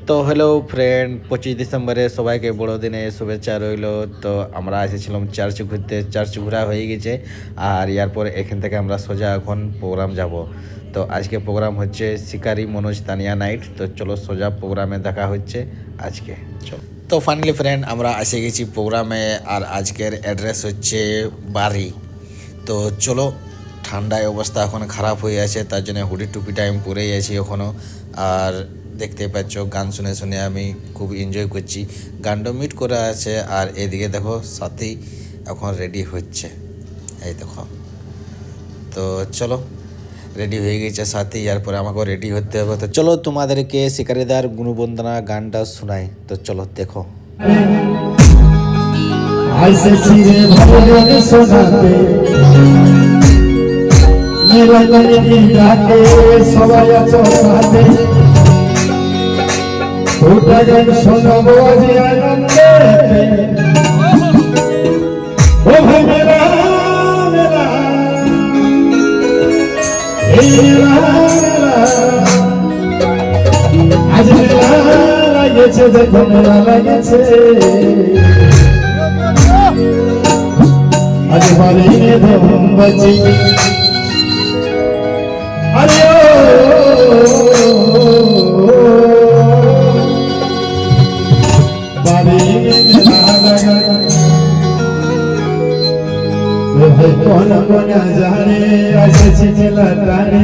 তো hello friend, 25 ডিসেম্বরে সবাইকে বড়দিনে শুভেচ্ছা রইল। তো আমরা এসেছিলাম চার্চ ঘুরতে, চার্চ ঘোরা হয়ে গেছে। আর এরপর এখান থেকে আমরা সোজা এখন প্রোগ্রাম যাব। তো আজকে প্রোগ্রাম হচ্ছে শিকারি মনোজ তানিয়া নাইট। তো চলো সোজা প্রোগ্রামে দেখা হচ্ছে আজকে। চলো, তো ফাইনালি ফ্রেন্ড আমরা এসে গেছি প্রোগ্রামে। আর আজকের অ্যাড্রেস হচ্ছে বাড়ি। তো চলো, ঠান্ডায় অবস্থা এখন খারাপ হয়ে আছে, তার জন্য হুডি টুপিটা আমি পরেই আছি এখনও। আর দেখতে পাচ্ছ গান শুনে শুনে আমি খুব এনজয় করছি। গানটা মিট করা আছে। আর এদিকে দেখো সাথী এখন রেডি হচ্ছে, এই দেখো। তো চলো, রেডি হয়ে গেছে সাথী, এরপরে আমাকেও রেডি হতে হবে। তো চলো তোমাদেরকে শিকারিদার গুণবন্দনা গানটা শোনাই। তো চলো দেখো। সবাই আছো সাথে ওটা গান শোনাবো আজ আনন্দে। ও ভাই মেলা মেলা এই মেলা মেলা আজ মেলা লাগেছে, দেখো মেলা লাগেছে। আজ বাড়ি ধুম বাজি আরে বাড়ি মেলা লাগা কোন কোন জানে আসেছি মেলা টানে।